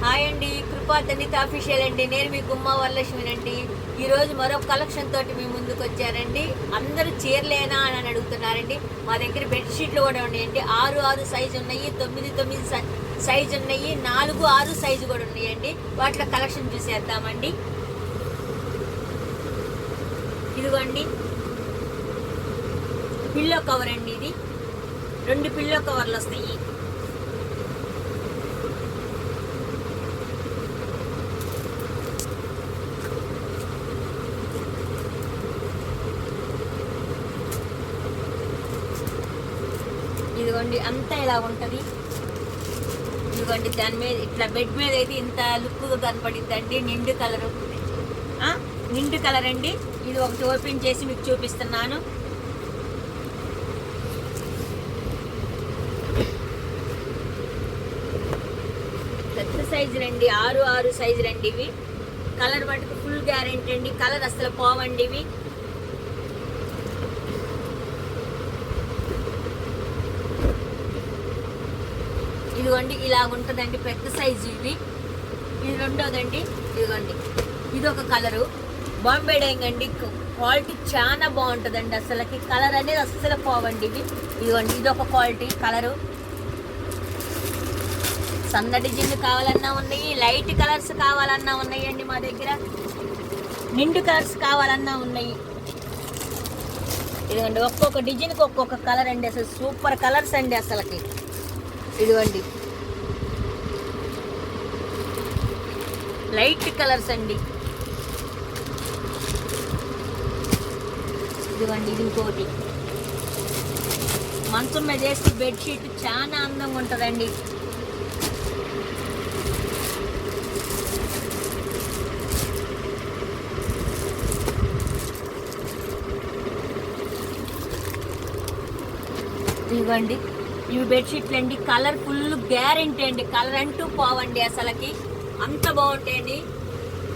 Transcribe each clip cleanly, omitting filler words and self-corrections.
Hi అండి, కృపా దళిత official అండి. నేను మీ గుమ్మ వరలక్ష్మినండి. ఈరోజు మరో కలెక్షన్ తోటి మీ ముందుకు వచ్చారండి. అందరూ చీరలేనా అని అడుగుతున్నారండి. మా దగ్గర బెడ్షీట్లు కూడా ఉన్నాయండి. 6 సైజు ఉన్నాయి, 9 సైజు ఉన్నాయి, 4 6 సైజు కూడా ఉన్నాయండి. వాటిలో కలెక్షన్ చూసేద్దామండి. ఇదిగోండి పిల్లో కవర్ అండి. ఇది 2 పిల్లో కవర్లు వస్తాయి. ఇదిగోండి అంతా ఇలా ఉంటుంది. ఇదిగోండి దాని మీద ఇట్లా బెడ్ మీద అయితే ఇంత లుక్గా కనపడిద్దండి. నిండు కలర్ అండి. ఇది ఒకటి ఓపెన్ చేసి మీకు చూపిస్తున్నాను. పెద్ద సైజులండి, 6 సైజులండి ఇవి. కలర్ మటుకు ఫుల్ గ్యారెంటీ అండి. కలర్ అసలు పోవండి ఇవి. ఇదిగోండి ఇలా ఉంటుందండి పెద్ద సైజు ఇవి. ఇది రెండోదండి. ఇదిగోండి ఇది ఒక కలరు, బాంబే డైయింగ్ అండి. క్వాలిటీ చాలా బాగుంటుందండి. అసలుకి కలర్ అనేది అస్సలు పోవండి ఇవి. ఇదిగోండి ఇది ఒక క్వాలిటీ కలరు. సన్న డిజైన్ కావాలన్నా ఉన్నాయి, లైట్ కలర్స్ కావాలన్నా ఉన్నాయండి మా దగ్గర. నిండు కలర్స్ కావాలన్నా ఉన్నాయి. ఇదిగోండి ఒక్కొక్క డిజైన్కి ఒక్కొక్క కలర్ అండి. అసలు సూపర్ కలర్స్ అండి అసలుకి. ఇదిగోండి లైట్ కలర్స్ అండి. ఇదిగోండి ఇది ఇంకోటి. మంచం మీద వేసి బెడ్షీట్ చాలా అందంగా ఉంటుందండి. ఇదిగోండి ఇవి బెడ్షీట్లు అండి. కలర్ ఫుల్ గ్యారెంటీ అండి. కలర్ అంటూ పోవండి. అసలుకి అంత బాగుంటాయండి.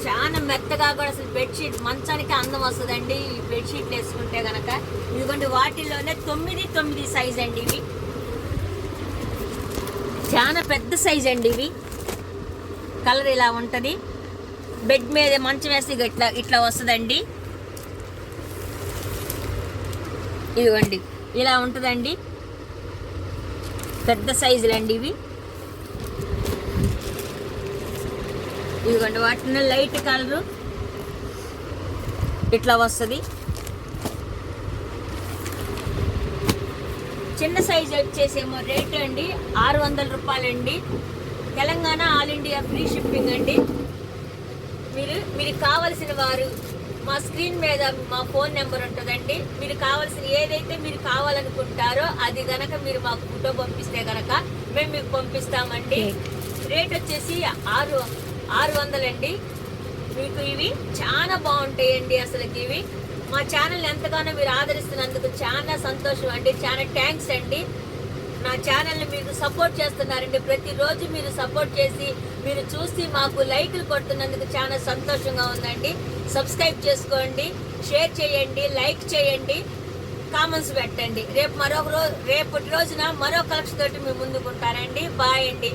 చాలా మెత్తగా కూడా అసలు బెడ్షీట్ మంచానికి అందం వస్తుందండి ఈ బెడ్షీట్లు వేసుకుంటే కనుక. ఇదిగోండి వాటిల్లోనే 9 సైజ్ అండి ఇవి. చాలా పెద్ద సైజ్ అండి ఇవి. కలర్ ఇలా ఉంటుంది. బెడ్ మీద మంచం వేసి ఇట్లా వస్తుందండి. ఇదిగోండి ఇలా ఉంటుందండి. పెద్ద సైజులు అండి ఇవి. ఇదిగోండి వాటిని లైట్ కలరు ఇట్లా వస్తుంది. చిన్న సైజు వచ్చేసేమో రేట్ అండి 600 రూపాయలండి. Telangana all India free shipping అండి. మీరు కావలసిన వారు మా స్క్రీన్ మీద మా ఫోన్ నెంబర్ ఉంటుందండి. మీరు కావాల్సిన ఏదైతే మీరు కావాలనుకుంటారో అది గనక మీరు మాకు ఫోటో పంపిస్తే గనక మేము మీకు పంపిస్తామండి. రేట్ వచ్చేసి 600 అండి. మీకు ఇవి చాలా బాగుంటాయండి. అసలుకి ఇవి మా ఛానల్ని ఎంతగానో మీరు ఆదరిస్తున్నందుకు చాలా సంతోషం అండి. చాలా థ్యాంక్స్ అండి. నా ఛానల్ని మీరు సపోర్ట్ చేస్తున్నారండి. ప్రతిరోజు మీరు సపోర్ట్ చేసి మీరు చూసి మాకు లైక్లు కొడుతున్నందుకు చాలా సంతోషంగా ఉందండి. సబ్స్క్రైబ్ చేసుకోండి, షేర్ చేయండి, లైక్ చేయండి, కామెంట్స్ పెట్టండి. రేపటి రోజున మరో కలెక్షన్ తోటి మీ ముందుకుంటానండి. బాయ్ అండి.